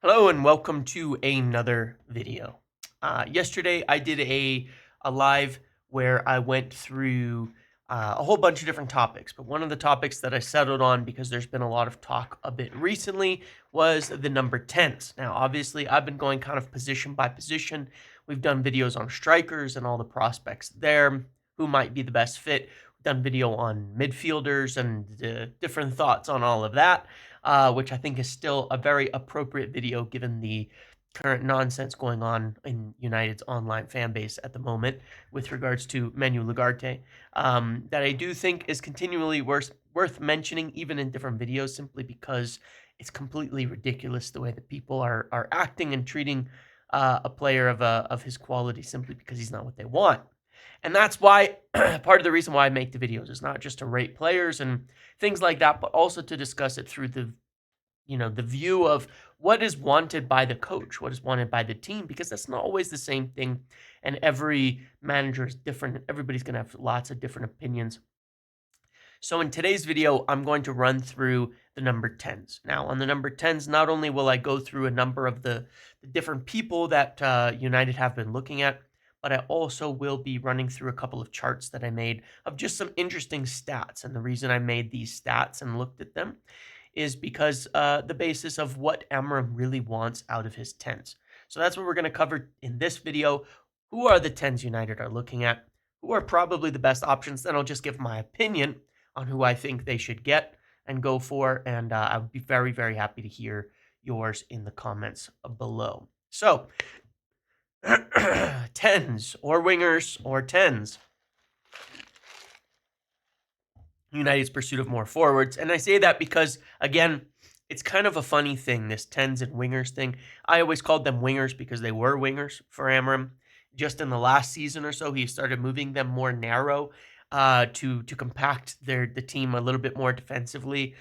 Hello and welcome to another video. Yesterday I did a live where I went through a whole bunch of different topics, but one of the topics that I settled on because there's been a lot of talk a bit recently was the number 10s. Now, obviously, I've been going kind of position by position. We've done videos on strikers and all the prospects there, who might be the best fit. We've done video on midfielders and different thoughts on all of that. Which I think is still a very appropriate video given the current nonsense going on in United's online fan base at the moment with regards to Menu Lagarte, that I do think is continually worth mentioning even in different videos simply because it's completely ridiculous the way that people are acting and treating a player of his quality simply because he's not what they want. And that's why part of the reason why I make the videos is not just to rate players and things like that, but also to discuss it through the view of what is wanted by the coach, what is wanted by the team, because that's not always the same thing. And every manager is different. Everybody's going to have lots of different opinions. So in today's video, I'm going to run through the number 10s. Now, on the number 10s, not only will I go through a number of the different people that United have been looking at, but I also will be running through a couple of charts that I made of just some interesting stats. And the reason I made these stats and looked at them is because the basis of what Amorim really wants out of his 10s. So that's what we're going to cover in this video. Who are the 10s United are looking at? Who are probably the best options? Then I'll just give my opinion on who I think they should get and go for. And I would be very, very happy to hear yours in the comments below. So 10s or wingers or 10s. United's pursuit of more forwards. And I say that because, again, it's kind of a funny thing, this 10s and wingers thing. I always called them wingers because they were wingers for Amorim. Just in the last season or so, he started moving them more narrow to compact the team a little bit more defensively.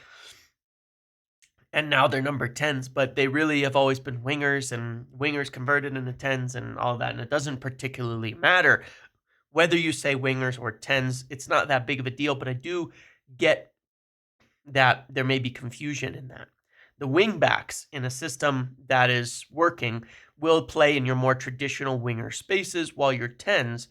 And now they're number 10s, but they really have always been wingers, and wingers converted into 10s and all that. And it doesn't particularly matter whether you say wingers or 10s. It's not that big of a deal, but I do get that there may be confusion in that. The wing backs in a system that is working will play in your more traditional winger spaces, while your 10s,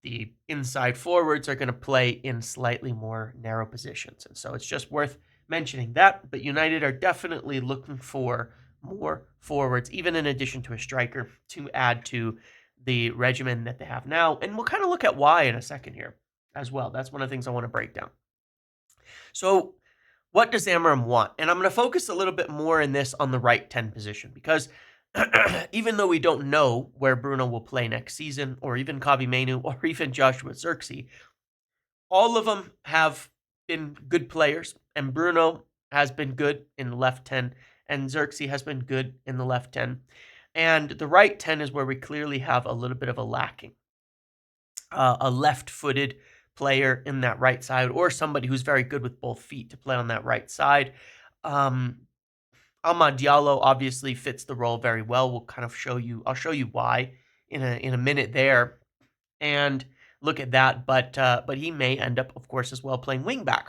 the inside forwards, are going to play in slightly more narrow positions. And so it's just worth mentioning that. But United are definitely looking for more forwards, even in addition to a striker, to add to the regimen that they have now. And we'll kind of look at why in a second here as well. That's one of the things I want to break down. So what does Amorim want? And I'm going to focus a little bit more in this on the right 10 position because even though we don't know where Bruno will play next season, or even Mbeumo, or even Joshua Cherki, all of them have been good players, and Bruno has been good in the left 10, and Cherki has been good in the left 10. And the right 10 is where we clearly have a little bit of a lacking. A left-footed player in that right side, or somebody who's very good with both feet to play on that right side. Amad Diallo obviously fits the role very well. I'll show you why in a minute there, and look at that. But he may end up, of course, as well playing wingback,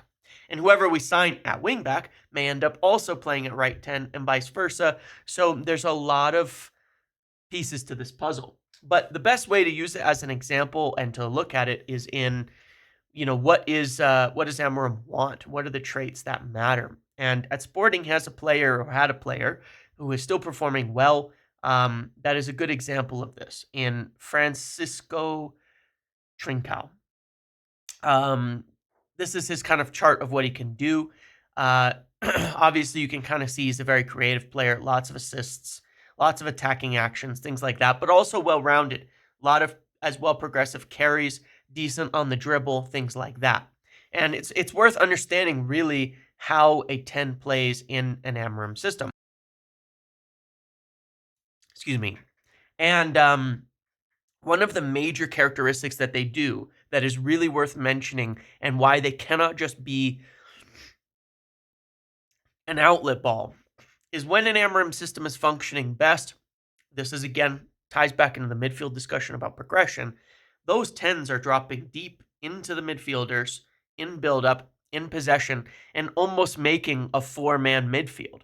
and whoever we sign at wingback may end up also playing at right 10, and vice versa. So there's a lot of pieces to this puzzle. But the best way to use it as an example and to look at it is in, what does Amorim want? What are the traits that matter? And at Sporting, he has a player, or had a player, who is still performing well. That is a good example of this in Francisco Trincao. This is his kind of chart of what he can do. Obviously, you can kind of see he's a very creative player, lots of assists, lots of attacking actions, things like that, but also well-rounded. A lot of, as well, progressive carries, decent on the dribble, things like that. And it's worth understanding, really, how a 10 plays in an Amorim system. Excuse me. And one of the major characteristics that they do that is really worth mentioning, and why they cannot just be an outlet ball, is when an Amorim system is functioning best. This is, again, ties back into the midfield discussion about progression. Those 10s are dropping deep into the midfielders in build-up, in possession, and almost making a four-man midfield.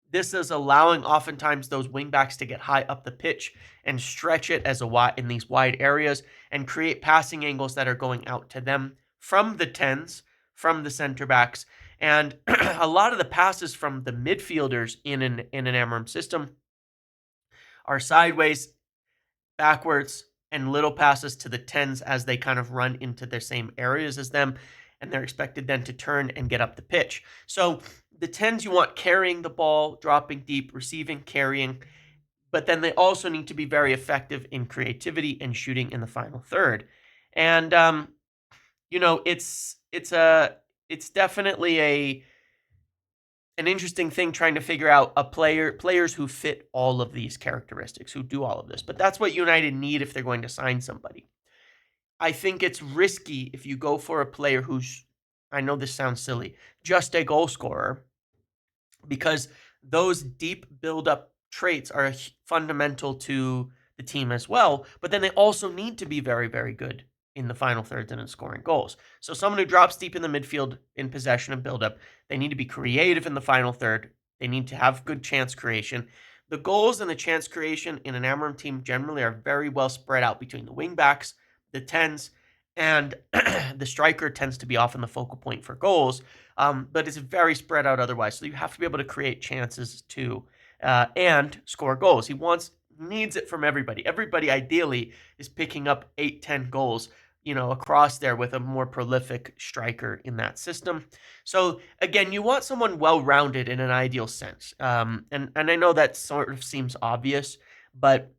This is allowing oftentimes those wingbacks to get high up the pitch and stretch it as a wide in these wide areas and create passing angles that are going out to them from the tens, from the center backs, and a lot of the passes from the midfielders in an Amorim system are sideways, backwards, and little passes to the tens as they kind of run into the same areas as them, and they're expected then to turn and get up the pitch. So the tens, you want carrying the ball, dropping deep, receiving, carrying, but then they also need to be very effective in creativity and shooting in the final third. And it's definitely an interesting thing trying to figure out players who fit all of these characteristics, who do all of this. But that's what United need if they're going to sign somebody. I think it's risky if you go for a player who's, I know this sounds silly, just a goal scorer, because those deep build-up traits are fundamental to the team as well. But then they also need to be very, very good in the final thirds and in scoring goals. So someone who drops deep in the midfield in possession and build-up, they need to be creative in the final third. They need to have good chance creation. The goals and the chance creation in an Amorim team generally are very well spread out between the wingbacks, the tens, and the striker tends to be often the focal point for goals, but it's very spread out otherwise. So you have to be able to create chances too and score goals. He needs it from everybody. Everybody ideally is picking up 8-10 goals, across there with a more prolific striker in that system. So again, you want someone well-rounded in an ideal sense. And I know that sort of seems obvious, but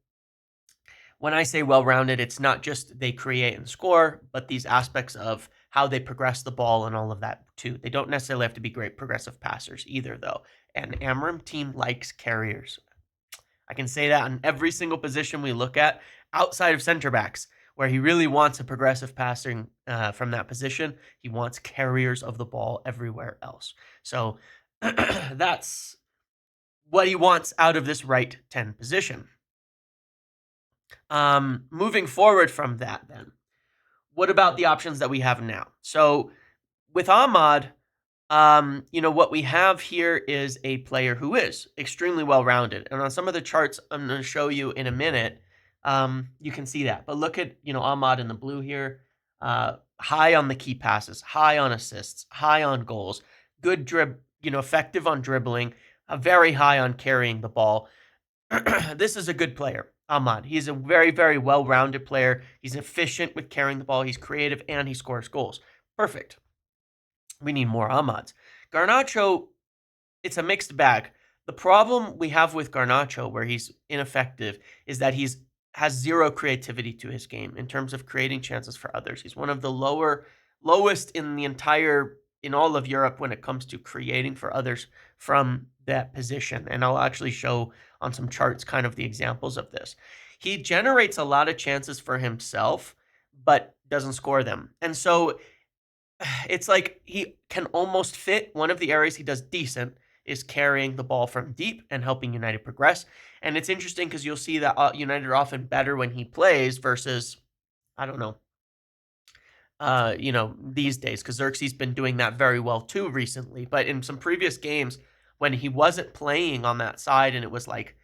when I say well-rounded, it's not just they create and score, but these aspects of how they progress the ball and all of that too. They don't necessarily have to be great progressive passers either, though. And Amorim team likes carriers. I can say that on every single position we look at, outside of center backs, where he really wants a progressive passing from that position. He wants carriers of the ball everywhere else. So that's what he wants out of this right 10 position. Moving forward from that then, what about the options that we have now? So with Ahmad, what we have here is a player who is extremely well-rounded. And on some of the charts I'm going to show you in a minute, you can see that. But look at, Ahmad in the blue here, high on the key passes, high on assists, high on goals, good effective on dribbling, very high on carrying the ball. This is a good player, Ahmad. He's a very, very well-rounded player. He's efficient with carrying the ball. He's creative, and he scores goals. Perfect. We need more Ahmads. Garnacho, it's a mixed bag. The problem we have with Garnacho, where he's ineffective, is that has zero creativity to his game in terms of creating chances for others. He's one of the lowest in all of Europe when it comes to creating for others from that position. And I'll actually show on some charts kind of the examples of this. He generates a lot of chances for himself, but doesn't score them. And so it's like he can almost fit. One of the areas he does decent is carrying the ball from deep and helping United progress. And it's interesting because you'll see that United are often better when he plays versus, I don't know, these days, because Xerxes been doing that very well too recently. But in some previous games, when he wasn't playing on that side and it was like,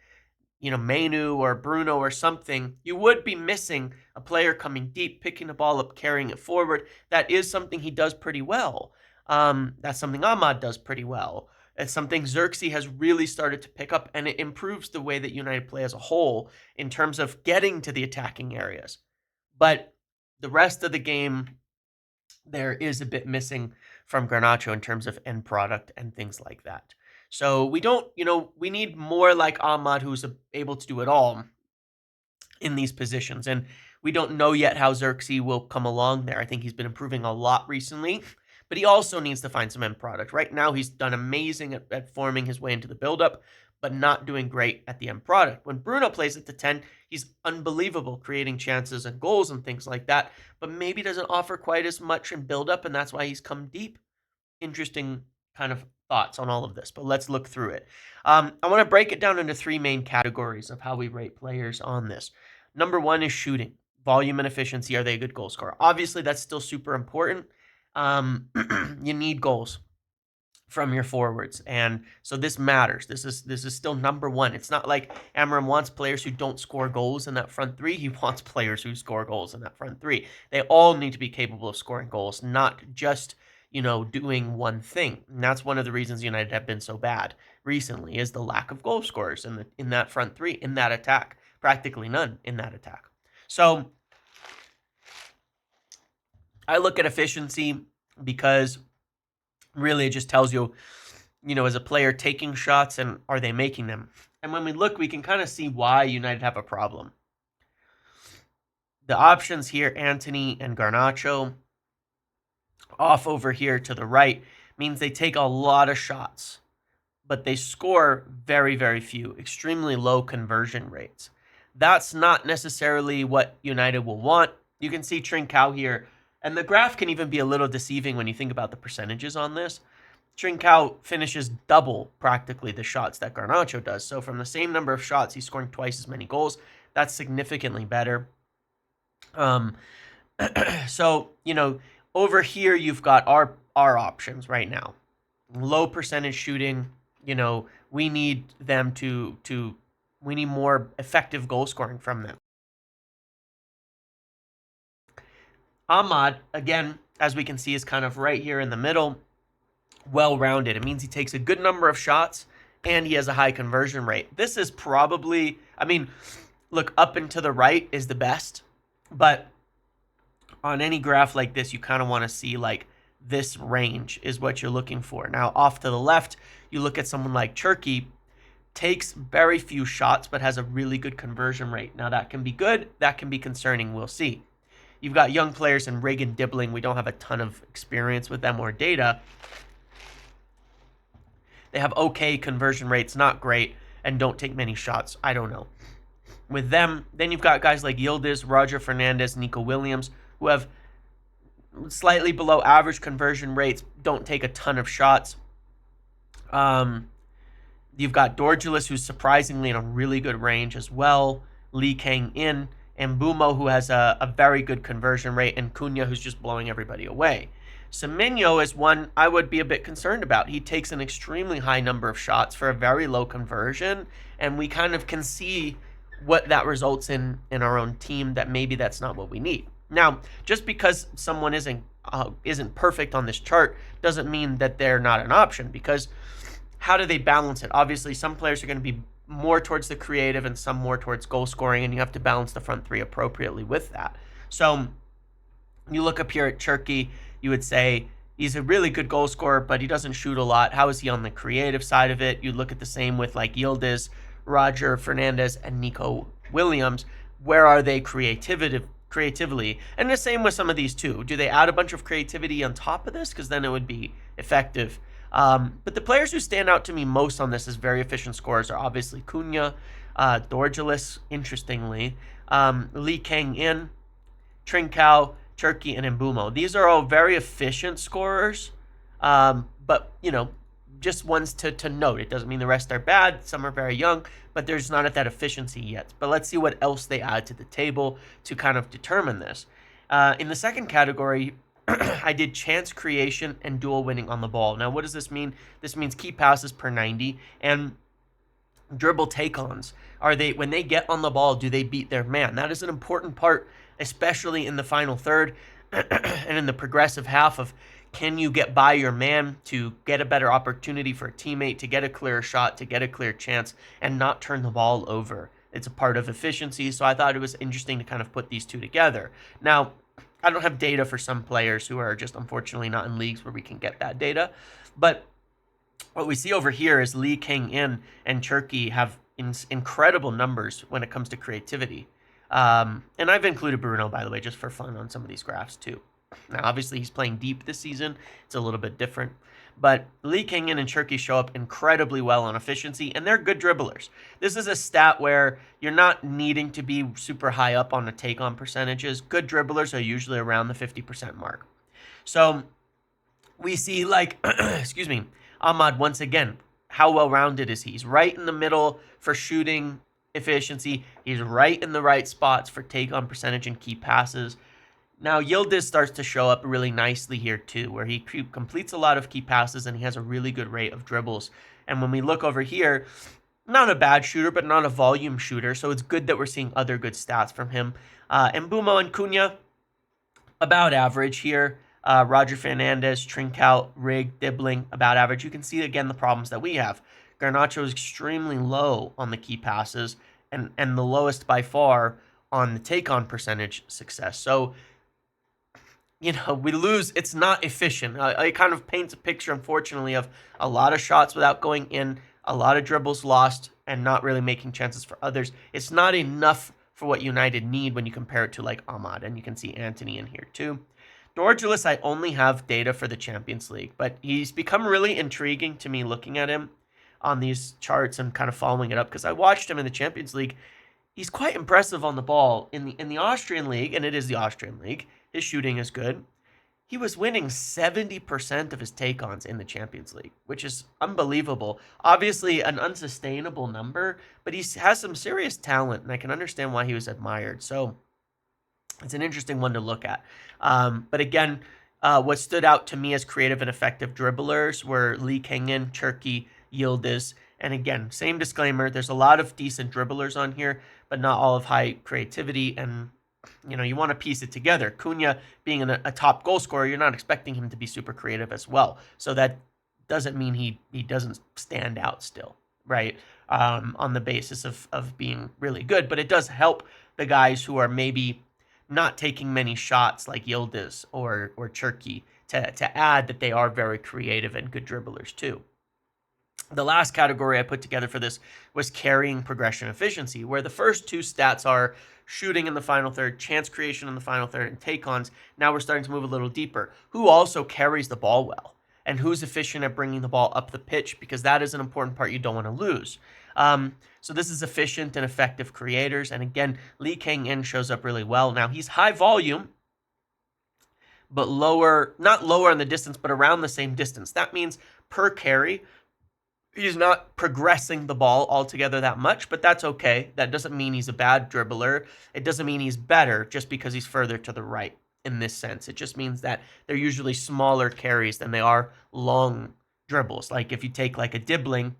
Menu or Bruno or something, you would be missing a player coming deep, picking the ball up, carrying it forward. That is something he does pretty well. That's something Ahmad does pretty well. It's something Xerxes has really started to pick up, and it improves the way that United play as a whole in terms of getting to the attacking areas. But the rest of the game, there is a bit missing from Garnacho in terms of end product and things like that. So we don't, we need more like Ahmad, who's able to do it all in these positions. And we don't know yet how Xerxes will come along there. I think he's been improving a lot recently, but he also needs to find some end product. Right now, he's done amazing at forming his way into the build-up, but not doing great at the end product. When Bruno plays at the 10, he's unbelievable, creating chances and goals and things like that, but maybe doesn't offer quite as much in build-up, and that's why he's come deep. Interesting kind of thoughts on all of this, but let's look through it. I want to break it down into three main categories of how we rate players on this. Number one is shooting. Volume and efficiency. Are they a good goal scorer? Obviously, that's still super important. You need goals. from your forwards. And so this matters. This is still number one. It's not like Amorim wants players who don't score goals in that front three. He wants players who score goals in that front three. They all need to be capable of scoring goals, not just, doing one thing. And that's one of the reasons United have been so bad recently, is the lack of goal scorers in that front three, in that attack. Practically none in that attack. So I look at efficiency because really it just tells you, as a player, taking shots and are they making them? And when we look, we can kind of see why United have a problem. The options here, Antony and Garnacho, off over here to the right, means they take a lot of shots, but they score very, very few, extremely low conversion rates. That's not necessarily what United will want. You can see Trincao here, and the graph can even be a little deceiving when you think about the percentages on this. Trincao finishes double, practically, the shots that Garnacho does. So from the same number of shots, he's scoring twice as many goals. That's significantly better. So, over here you've got our options right now. Low percentage shooting, we need them we need more effective goal scoring from them. Ahmad, again, as we can see, is kind of right here in the middle, well-rounded. It means he takes a good number of shots and he has a high conversion rate. This is probably, look, up and to the right is the best, but on any graph like this, you kind of want to see like this range is what you're looking for. Now, off to the left, you look at someone like Cherki, takes very few shots, but has a really good conversion rate. Now, that can be good. That can be concerning. We'll see. You've got young players in Rig and Dibling. We don't have a ton of experience with them or data. They have okay conversion rates, not great, and don't take many shots. I don't know. With them, then you've got guys like Yildiz, Roger Fernandez, Nico Williams, who have slightly below average conversion rates, don't take a ton of shots. You've got Dorgelis, who's surprisingly in a really good range as well. Kang-in, and Mbeumo, who has a very good conversion rate, and Cunha, who's just blowing everybody away. Semenyo is one I would be a bit concerned about. He takes an extremely high number of shots for a very low conversion, and we kind of can see what that results in our own team, that maybe that's not what we need. Now, just because someone isn't perfect on this chart doesn't mean that they're not an option, because how do they balance it? Obviously, some players are going to be more towards the creative and some more towards goal scoring, and you have to balance the front three appropriately with that. So you look up here at Cherki, you would say he's a really good goal scorer, but he doesn't shoot a lot. How is he on the creative side of it? You look at the same with like Yildiz, Roger Fernandez, and Nico Williams. Where are they creatively? And the same with some of these two. Do they add a bunch of creativity on top of this? Because then it would be effective. But the players who stand out to me most on this as very efficient scorers are obviously Cunha, Dorgelis, interestingly, Kang-in, Trincao, Cherki, and Mbeumo. These are all very efficient scorers, but, just ones to note. It doesn't mean the rest are bad. Some are very young, but they're just not at that efficiency yet. But let's see what else they add to the table to kind of determine this. In the second category, I did chance creation and duel winning on the ball. Now, what does this mean? This means key passes per 90 and dribble take-ons. When they get on the ball, do they beat their man? That is an important part, especially in the final third and in the progressive half of, can you get by your man to get a better opportunity for a teammate, to get a clear shot, to get a clear chance, and not turn the ball over? It's a part of efficiency, so I thought it was interesting to kind of put these two together. Now, I don't have data for some players who are just unfortunately not in leagues where we can get that data, but what we see over here is Kang-in and Cherki have incredible numbers when it comes to creativity. And I've included Bruno, by the way, just for fun on some of these graphs too. Now, obviously, he's playing deep this season. It's a little bit different. But Kang-in and Cherki show up incredibly well on efficiency, and they're good dribblers. This is a stat where you're not needing to be super high up on the take-on percentages. Good dribblers are usually around the 50% mark. So we see, excuse me, Ahmad, once again, how well-rounded is he? He's right in the middle for shooting efficiency. He's right in the right spots for take-on percentage and key passes. Now, Yildiz starts to show up really nicely here too, where he completes a lot of key passes and he has a really good rate of dribbles. And when we look over here, not a bad shooter, but not a volume shooter. So it's good that we're seeing other good stats from him. Mbeumo and Cunha, about average here. Roger Fernandez, Trinkout, Rig, Dibling, about average. You can see again the problems that we have. Garnacho is extremely low on the key passes and the lowest by far on the take-on percentage success. So, you know, we lose. It's not efficient. It kind of paints a picture, unfortunately, of a lot of shots without going in, a lot of dribbles lost, and not really making chances for others. It's not enough for what United need when you compare it to like Ahmad, and you can see Anthony in here too. Dorgelis, I only have data for the Champions League, but he's become really intriguing to me looking at him on these charts and kind of following it up because I watched him in the Champions League. He's quite impressive on the ball in the Austrian league, and it is the Austrian league. His shooting is good. He was winning 70% of his take-ons in the Champions League, which is unbelievable. Obviously, an unsustainable number, but he has some serious talent, and I can understand why he was admired. So it's an interesting one to look at. But again, what stood out to me as creative and effective dribblers were Kang-in, Cherki, Yildiz. And again, same disclaimer, there's a lot of decent dribblers on here, but not all of high creativity. And, you know, you want to piece it together. Cunha being a top goal scorer, you're not expecting him to be super creative as well. So that doesn't mean he doesn't stand out still, right? On the basis of being really good. But it does help the guys who are maybe not taking many shots like Yildiz or Cherki to add that they are very creative and good dribblers too. The last category I put together for this was carrying progression efficiency, where the first two stats are shooting in the final third, chance creation in the final third, and take-ons. Now we're starting to move a little deeper. Who also carries the ball well? And who's efficient at bringing the ball up the pitch? Because that is an important part you don't want to lose. So this is efficient and effective creators. And again, Kang-in shows up really well. Now, he's high volume, but lower, not lower in the distance, but around the same distance. That means per carry, he's not progressing the ball altogether that much, but that's okay. That doesn't mean he's a bad dribbler. It doesn't mean he's better just because he's further to the right in this sense. It just means that they're usually smaller carries than they are long dribbles. Like if you take like a Dibling,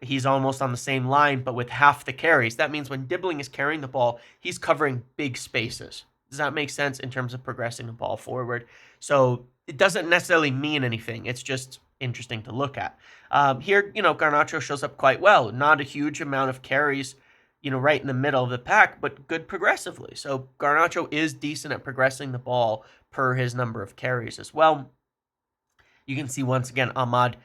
he's almost on the same line, but with half the carries. That means when Dibling is carrying the ball, he's covering big spaces. Does that make sense in terms of progressing the ball forward? So it doesn't necessarily mean anything. It's just interesting to look at. Here, you know, Garnacho shows up quite well. Not a huge amount of carries, you know, right in the middle of the pack, but good progressively. So Garnacho is decent at progressing the ball per his number of carries as well. You can see once again, Ahmad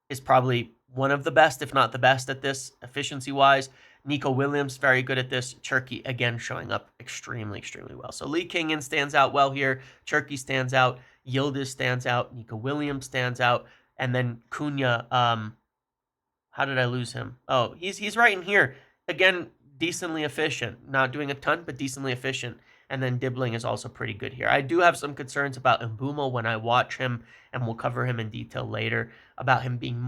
is probably one of the best, if not the best at this efficiency-wise. Nico Williams, very good at this. Cherki, again, showing up extremely, extremely well. So Kang-in stands out well here. Cherki stands out. Yildiz stands out. Nico Williams stands out. And then Cunha, how did I lose him? Oh, he's right in here. Again, decently efficient. Not doing a ton, but decently efficient. And then Dibling is also pretty good here. I do have some concerns about Mbeumo when I watch him, and we'll cover him in detail later, about him being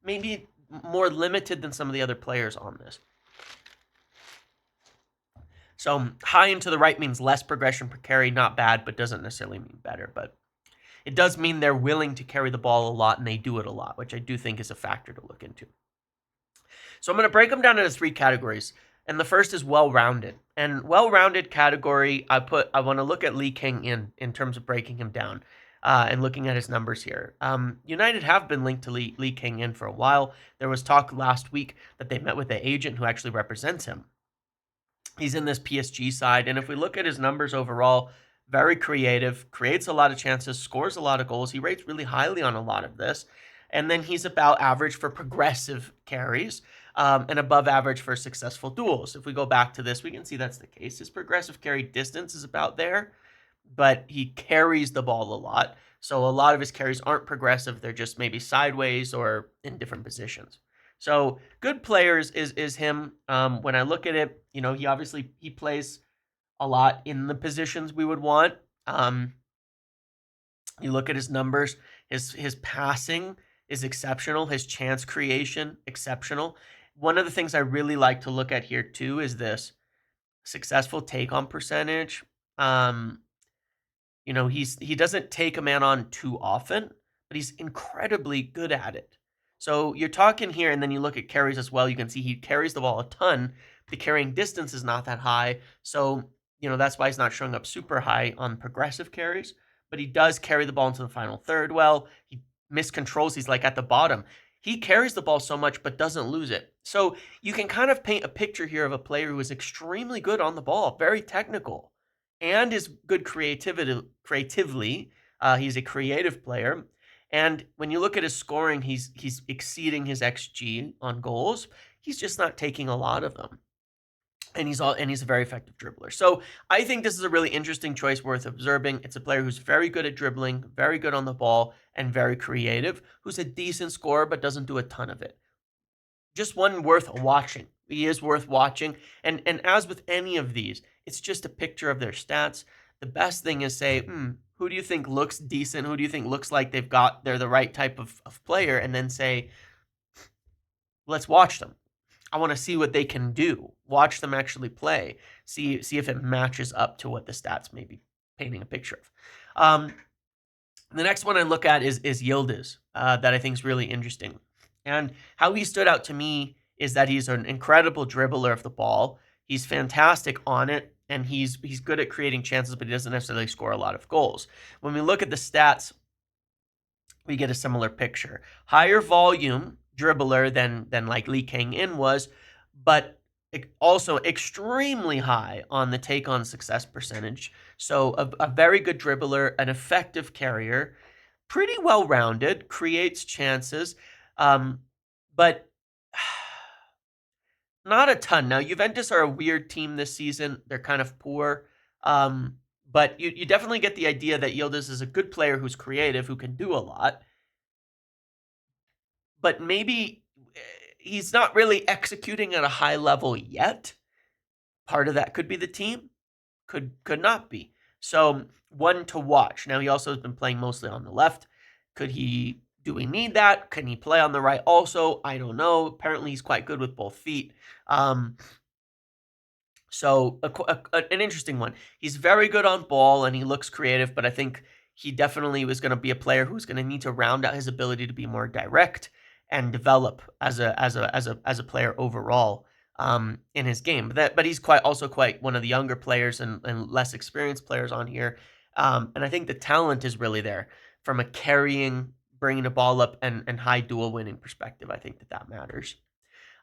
maybe more limited than some of the other players on this. So high and to the right means less progression per carry, not bad, but doesn't necessarily mean better. But it does mean they're willing to carry the ball a lot, and they do it a lot, which I do think is a factor to look into. So I'm going to break them down into 3 categories. And the first is well-rounded. And well-rounded category, I want to look at Kang-in in terms of breaking him down and looking at his numbers here. United have been linked to Kang-in for a while. There was talk last week that they met with the agent who actually represents him. He's in this PSG side. And if we look at his numbers overall, very creative, creates a lot of chances, scores a lot of goals. He rates really highly on a lot of this. And then he's about average for progressive carries. And above average for successful duels. If we go back to this, we can see that's the case. His progressive carry distance is about there, but he carries the ball a lot. So a lot of his carries aren't progressive. They're just maybe sideways or in different positions. So good players is him. When I look at it, you know, he plays a lot in the positions we would want. You look at his numbers, his passing is exceptional. His chance creation, exceptional. One of the things I really like to look at here too is this successful take-on percentage. You know, he doesn't take a man on too often, but he's incredibly good at it. So you're talking here, and then you look at carries as well. You can see he carries the ball a ton. The carrying distance is not that high. So, you know, that's why he's not showing up super high on progressive carries, but he does carry the ball into the final third well. He miscontrols. He's like at the bottom. He carries the ball so much, but doesn't lose it. So you can kind of paint a picture here of a player who is extremely good on the ball, very technical, and is good creatively. He's a creative player. And when you look at his scoring, he's exceeding his XG on goals. He's just not taking a lot of them. And he's a very effective dribbler. So I think this is a really interesting choice worth observing. It's a player who's very good at dribbling, very good on the ball, and very creative, who's a decent scorer but doesn't do a ton of it. Just one worth watching. He is worth watching. And as with any of these, it's just a picture of their stats. The best thing is say, who do you think looks decent? Who do you think looks like they're the right type of player? And then say, let's watch them. I want to see what they can do. Watch them actually play. See if it matches up to what the stats may be painting a picture of. The next one I look at is Yildiz, that I think is really interesting. And how he stood out to me is that he's an incredible dribbler of the ball. He's fantastic on it, and he's good at creating chances, but he doesn't necessarily score a lot of goals. When we look at the stats, we get a similar picture. Higher volume dribbler than like Kang-in was, but also extremely high on the take-on success percentage. So a very good dribbler, an effective carrier, pretty well-rounded, creates chances, but not a ton. Now, Juventus are a weird team this season. They're kind of poor, but you definitely get the idea that Yildiz is a good player who's creative, who can do a lot, but maybe he's not really executing at a high level yet. Part of that could be the team, could not be. So one to watch. Now he also has been playing mostly on the left. Do we need that? Can he play on the right also? I don't know. Apparently he's quite good with both feet. So an interesting one. He's very good on ball and he looks creative, but I think he definitely was going to be a player who's going to need to round out his ability to be more direct and develop as a player overall in his game. But he's also quite one of the younger players and less experienced players on here. And I think the talent is really there from a carrying, bringing the ball up, and high duel winning perspective. I think that matters.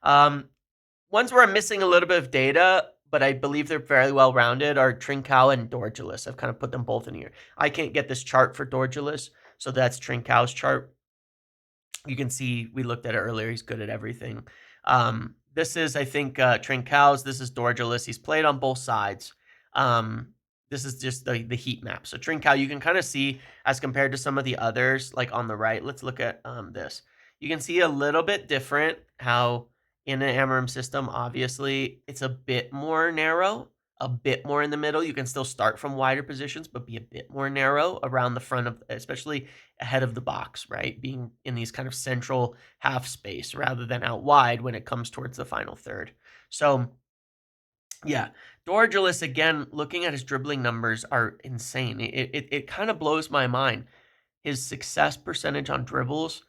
Ones where I'm missing a little bit of data, but I believe they're fairly well-rounded, are Trincao and Dorgelis. I've kind of put them both in here. I can't get this chart for Dorgelis, so that's Trincao's chart. You can see we looked at it earlier. He's good at everything. This is, I think, Trincao's. This is Dorgelis. He's played on both sides. This is just the heat map. So Trincao, you can kind of see as compared to some of the others, like on the right. Let's look at this. You can see a little bit different how in an Amorim system, obviously, it's a bit more narrow, a bit more in the middle. You can still start from wider positions, but be a bit more narrow around the front of, especially ahead of the box, right? Being in these kind of central half space rather than out wide when it comes towards the final third. So, yeah, Dorgelis, again, looking at his dribbling numbers are insane. It kind of blows my mind. His success percentage on dribbles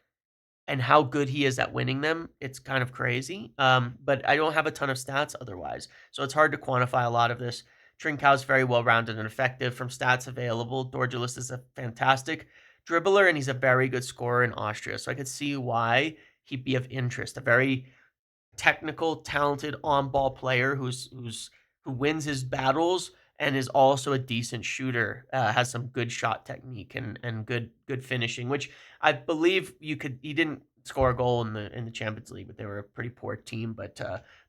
and how good he is at winning them, it's kind of crazy. But I don't have a ton of stats otherwise, so it's hard to quantify a lot of this. Trincao's very well-rounded and effective from stats available. Dorgelis is a fantastic dribbler, and he's a very good scorer in Austria, so I could see why he'd be of interest. A very technical, talented on-ball player who wins his battles and is also a decent shooter, has some good shot technique and good finishing, which I believe he didn't score a goal in the Champions League, but they were a pretty poor team. But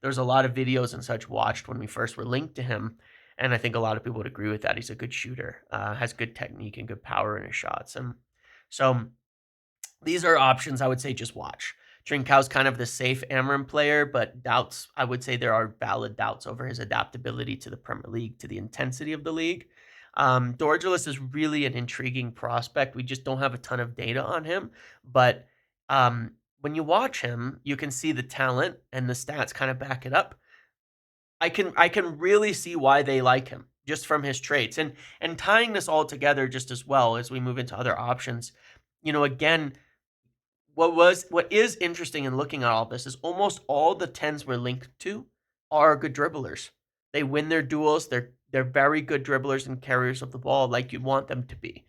there's a lot of videos and such watched when we first were linked to him, and I think a lot of people would agree with that. He's a good shooter, has good technique and good power in his shots. And so these are options I would say just watch. Trincao's kind of the safe Amorim player, but doubts, I would say there are valid doubts over his adaptability to the Premier League, to the intensity of the league. Dorgelis is really an intriguing prospect. We just don't have a ton of data on him, but when you watch him, you can see the talent and the stats kind of back it up. I can really see why they like him just from his traits. And tying this all together just as well as we move into other options, again, what is interesting in looking at all this is almost all the 10s we're linked to are good dribblers. They win their duels. They're very good dribblers and carriers of the ball, like you want them to be.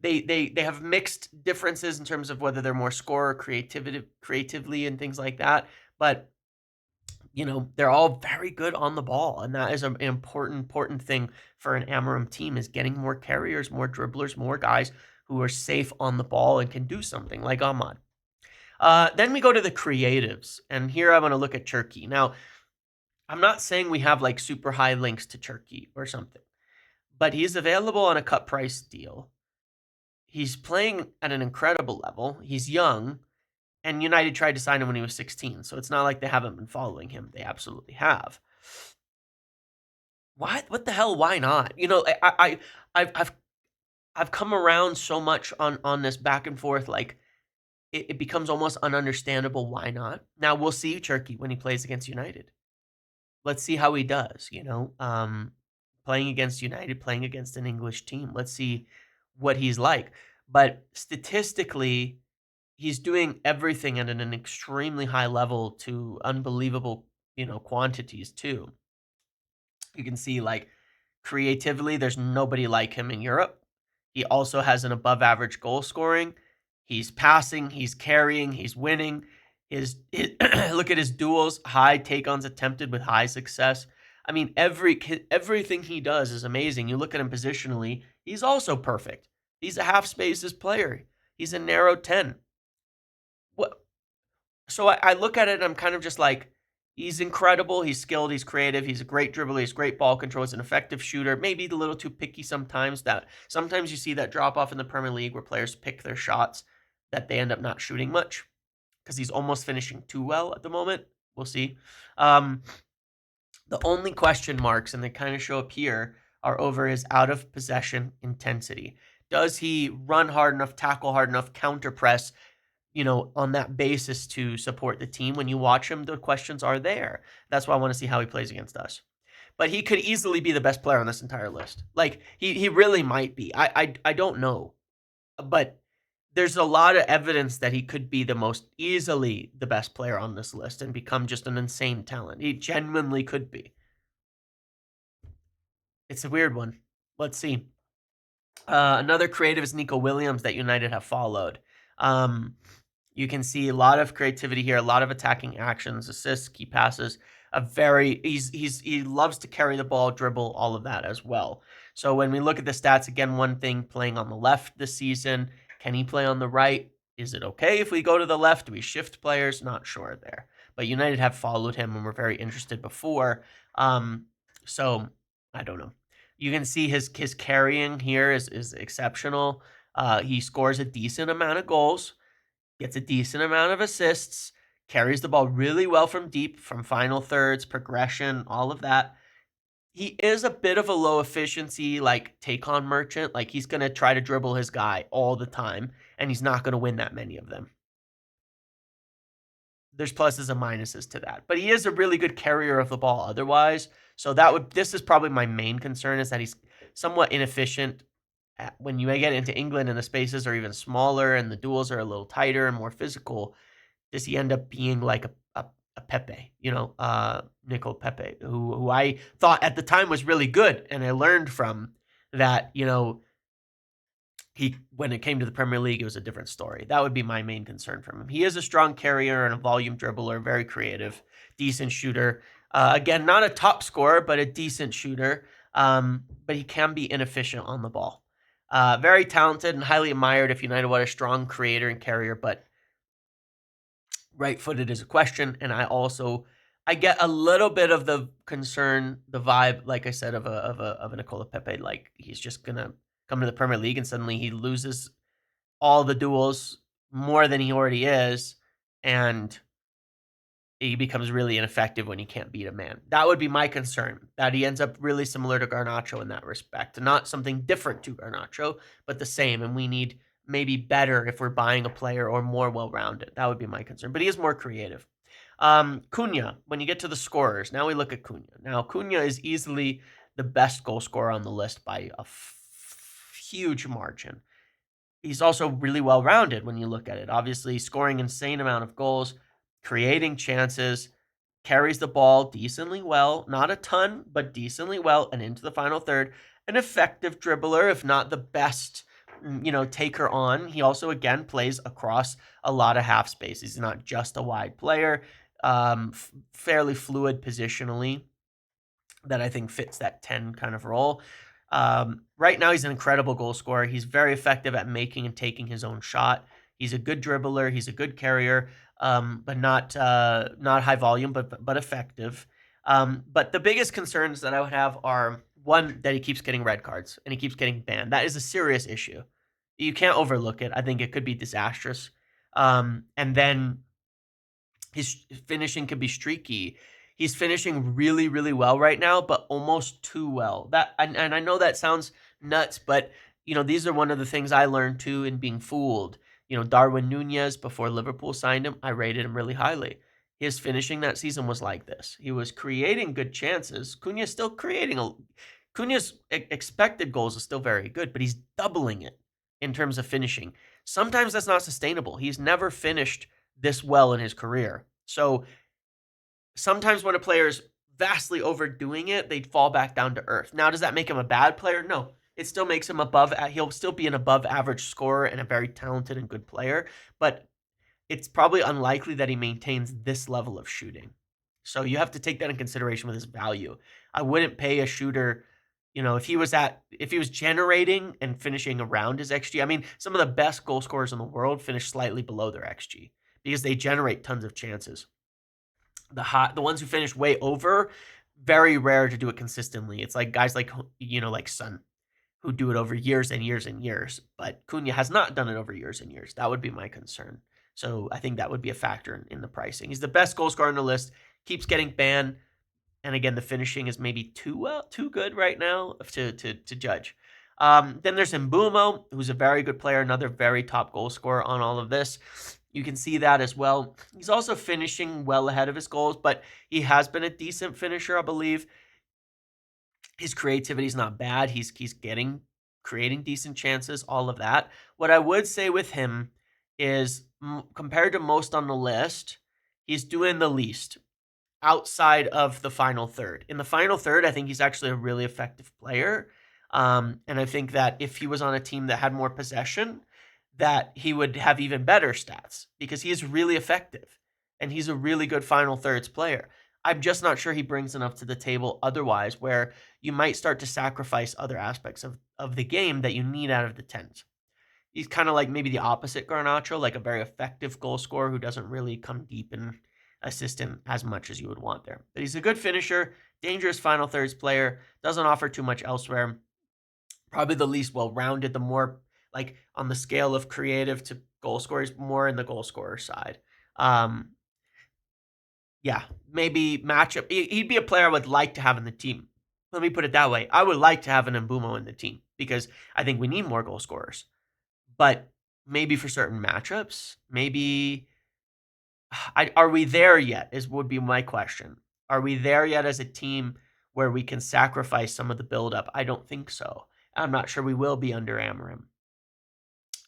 They have mixed differences in terms of whether they're more scorer, creatively, and things like that. But they're all very good on the ball, and that is an important thing for an Amorim team, is getting more carriers, more dribblers, more guys who are safe on the ball and can do something like Ahmad. Then we go to the creatives, and here I want to look at Cherki. Now, I'm not saying we have like super high links to Cherki or something, but he's available on a cut price deal. He's playing at an incredible level. He's young. And United tried to sign him when he was 16, so it's not like they haven't been following him. They absolutely have. What the hell? Why not? I've come around so much on this back and forth. Like it becomes almost ununderstandable. Why not? Now we'll see Cherki when he plays against United. Let's see how he does. Playing against United, playing against an English team. Let's see what he's like. But statistically, he's doing everything at an extremely high level to unbelievable, quantities too. You can see, like, creatively, there's nobody like him in Europe. He also has an above average goal scoring. He's passing, he's carrying, he's winning. His look at his duels, high take-ons attempted with high success. I mean, everything he does is amazing. You look at him positionally, he's also perfect. He's a half spaces player. He's a narrow 10. So I look at it and I'm kind of just like, he's incredible, he's skilled, he's creative, he's a great dribbler, he's great ball control, he's an effective shooter, maybe a little too picky sometimes. Sometimes you see that drop off in the Premier League where players pick their shots that they end up not shooting much because he's almost finishing too well at the moment. We'll see. The only question marks, and they kind of show up here, are over his out of possession intensity. Does he run hard enough, tackle hard enough, counter press, on that basis to support the team? When you watch him, the questions are there. That's why I want to see how he plays against us. But he could easily be the best player on this entire list. Like, he really might be. I don't know. But there's a lot of evidence that he could be the most easily the best player on this list and become just an insane talent. He genuinely could be. It's a weird one. Let's see. Another creative is Nico Williams that United have followed. You can see a lot of creativity here, a lot of attacking actions, assists, key passes. He loves to carry the ball, dribble, all of that as well. So when we look at the stats, again, one thing, playing on the left this season. Can he play on the right? Is it okay if we go to the left? Do we shift players? Not sure there. But United have followed him and were very interested before. So I don't know. You can see his carrying here is exceptional. He scores a decent amount of goals, gets a decent amount of assists, carries the ball really well from deep, from final thirds, progression, all of that. He is a bit of a low efficiency, like, take-on merchant. Like, he's going to try to dribble his guy all the time, and he's not going to win that many of them. There's pluses and minuses to that. But he is a really good carrier of the ball otherwise. So this is probably my main concern, is that he's somewhat inefficient. When you get into England and the spaces are even smaller and the duels are a little tighter and more physical, does he end up being like a Pepe, Nico Pepe, who I thought at the time was really good, and I learned from that, when it came to the Premier League, it was a different story. That would be my main concern from him. He is a strong carrier and a volume dribbler, very creative, decent shooter. Again, not a top scorer, but a decent shooter. But he can be inefficient on the ball. Very talented and highly admired if United were a strong creator and carrier, but right-footed is a question. And I get a little bit of the concern, the vibe, like I said, of a Nicola Pepe. Like, he's just gonna come to the Premier League and suddenly he loses all the duels more than he already is, and he becomes really ineffective when he can't beat a man. That would be my concern, that he ends up really similar to Garnacho in that respect. Not something different to Garnacho, but the same, and we need maybe better if we're buying a player, or more well-rounded. That would be my concern. But he is more creative. Cunha, when you get to the scorers, now we look at Cunha. Now, Cunha is easily the best goal scorer on the list by a huge margin. He's also really well-rounded when you look at it. Obviously, scoring insane amount of goals, creating chances, carries the ball decently well, not a ton, but decently well, and into the final third. An effective dribbler, if not the best, taker on. He also, again, plays across a lot of half space. He's not just a wide player. Fairly fluid positionally that I think fits that 10 kind of role. Right now, he's an incredible goal scorer. He's very effective at making and taking his own shot. He's a good dribbler. He's a good carrier, but not high volume, but effective. But the biggest concerns that I would have are, one, that he keeps getting red cards and he keeps getting banned. That is a serious issue. You can't overlook it. I think it could be disastrous. And then his finishing could be streaky. He's finishing really, really well right now, but almost too well. And I know that sounds nuts, but these are one of the things I learned too in being fooled. Darwin Nunez, before Liverpool signed him, I rated him really highly. His finishing that season was like this. He was creating good chances. Cunha's still Cunha's expected goals is still very good, but he's doubling it in terms of finishing. Sometimes that's not sustainable. He's never finished this well in his career. So sometimes when a player is vastly overdoing it, they'd fall back down to earth. Now, does that make him a bad player? No. It still makes him he'll still be an above average scorer and a very talented and good player, but it's probably unlikely that he maintains this level of shooting. So you have to take that in consideration with his value. I wouldn't pay a shooter, if he was generating and finishing around his XG. I mean, some of the best goal scorers in the world finish slightly below their XG because they generate tons of chances. The ones who finish way over, very rare to do it consistently. It's like guys like Son, who do it over years and years and years. But Cunha has not done it over years and years. That would be my concern. So I think that would be a factor in the pricing. He's the best goal scorer on the list. Keeps getting banned, and again, the finishing is maybe too good right now to judge. Then there's Mbeumo, who's a very good player, another very top goal scorer on all of this. You can see that as well. He's also finishing well ahead of his goals, but he has been a decent finisher, I believe. His creativity is not bad. He's creating decent chances, all of that. What I would say with him is, compared to most on the list, he's doing the least outside of the final third. In the final third, I think he's actually a really effective player. And I think that if he was on a team that had more possession, that he would have even better stats because he is really effective and he's a really good final thirds player. I'm just not sure he brings enough to the table otherwise, where you might start to sacrifice other aspects of the game that you need out of the 10s. He's kind of like maybe the opposite Garnacho, like a very effective goal scorer who doesn't really come deep and assist in as much as you would want there. But he's a good finisher, dangerous final thirds player, doesn't offer too much elsewhere. Probably the least well-rounded, the more like on the scale of creative to goal scorers, more in the goal scorer side. Maybe matchup. He'd be a player I would like to have in the team. Let me put it that way. I would like to have an Mbeumo in the team because I think we need more goal scorers. But maybe for certain matchups, are we there yet would be my question. Are we there yet as a team where we can sacrifice some of the buildup? I don't think so. I'm not sure we will be under Amorim.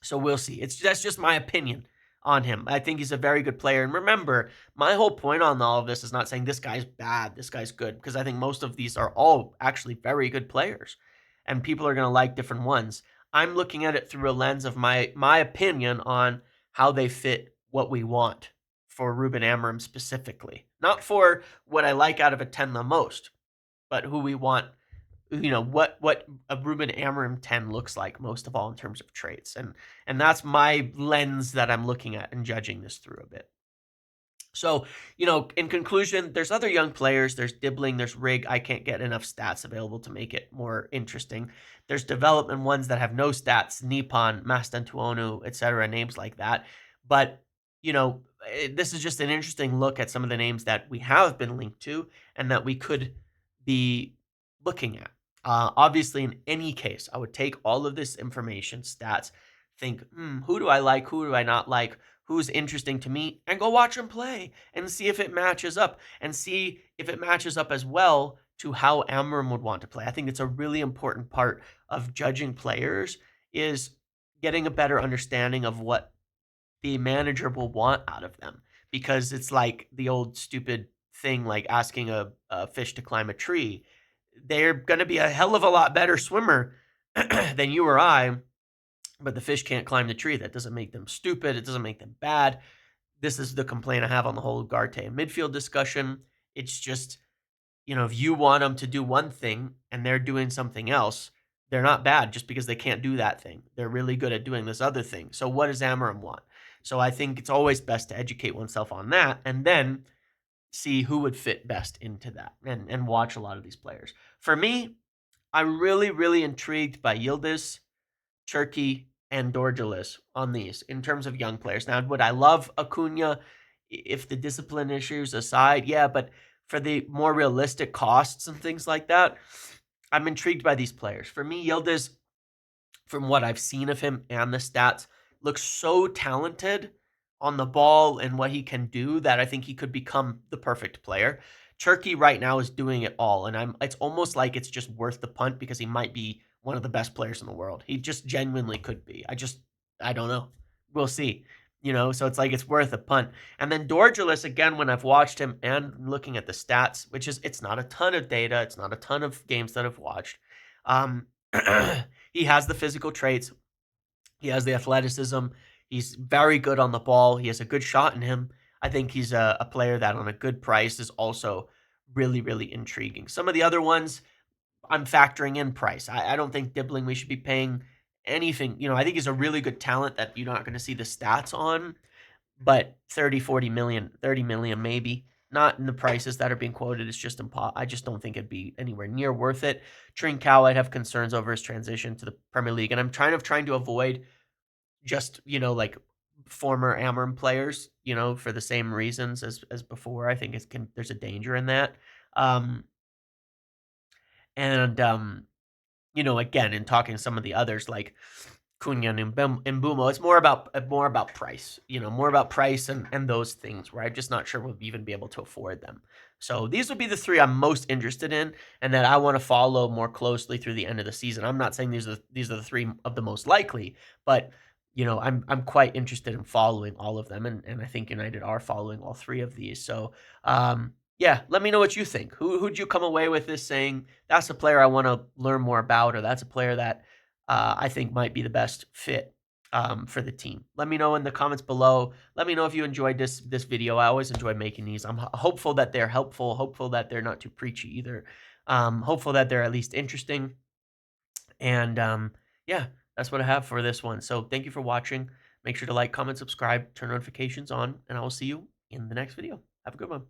So we'll see. That's just my opinion on him. I think he's a very good player. And remember, my whole point on all of this is not saying this guy's bad, this guy's good, because I think most of these are all actually very good players. And people are going to like different ones. I'm looking at it through a lens of my opinion on how they fit what we want for Ruben Amorim specifically. Not for what I like out of a 10 the most, but who we want, what a Ruben Amorim 10 looks like most of all in terms of traits. And that's my lens that I'm looking at and judging this through a bit. So, in conclusion, there's other young players. There's Dibling, there's Rig. I can't get enough stats available to make it more interesting. There's development ones that have no stats, Nippon, Mastantuono, etc., names like that. But, this is just an interesting look at some of the names that we have been linked to and that we could be looking at. Obviously, in any case, I would take all of this information, stats, think, who do I like? Who do I not like? Who's interesting to me? And go watch them play and see if it matches up. And see if it matches up as well to how Amorim would want to play. I think it's a really important part of judging players is getting a better understanding of what the manager will want out of them, because it's like the old stupid thing like asking a fish to climb a tree. They're going to be a hell of a lot better swimmer than you or I, but the fish can't climb the tree. That doesn't make them stupid. It doesn't make them bad. This is the complaint I have on the whole Ugarte midfield discussion. It's just, if you want them to do one thing and they're doing something else, they're not bad just because they can't do that thing. They're really good at doing this other thing. So what does Amorim want? So I think it's always best to educate oneself on that and then see who would fit best into that and watch a lot of these players. For me, I'm really, really intrigued by Yildiz, Cherki, and Dorgeles on these in terms of young players. Now, would I love Cunha if the discipline issues aside? Yeah, but for the more realistic costs and things like that, I'm intrigued by these players. For me, Yildiz, from what I've seen of him and the stats, looks so talented on the ball and what he can do that I think he could become the perfect player. Cherki right now is doing it all, and it's almost like it's just worth the punt because he might be one of the best players in the world. He just genuinely could be. I don't know. We'll see. So it's like it's worth a punt. And then Dorgeles, again, when I've watched him and looking at the stats, it's not a ton of data, it's not a ton of games that I've watched. He has the physical traits. He has the athleticism. He's very good on the ball. He has a good shot in him. I think he's a player that on a good price is also really, really intriguing. Some of the other ones, I'm factoring in price. I don't think Dibling we should be paying anything. I think he's a really good talent that you're not going to see the stats on, but 30, 40 million, 30 million maybe. Not in the prices that are being quoted. It's just I just don't think it'd be anywhere near worth it. Trincao, I'd have concerns over his transition to the Premier League, and I'm trying to avoid just, like former Amorim players, for the same reasons as before. I think there's a danger in that. And again, in talking to some of the others like Cunha and Mbeumo, it's more about price, more about price and those things where I'm just not sure we'll even be able to afford them. So these would be the three I'm most interested in and that I want to follow more closely through the end of the season. I'm not saying these are the three of the most likely, but I'm quite interested in following all of them, and I think United are following all three of these. So yeah, let me know what you think. Who'd you come away with this saying that's a player I want to learn more about, or that's a player that I think might be the best fit for the team? Let me know in the comments below. Let me know if you enjoyed this video. I always enjoy making these. I'm hopeful that they're helpful. Hopeful that they're not too preachy either. Hopeful that they're at least interesting. And yeah, that's what I have for this one. So thank you for watching. Make sure to like, comment, subscribe, turn notifications on, and I will see you in the next video. Have a good one.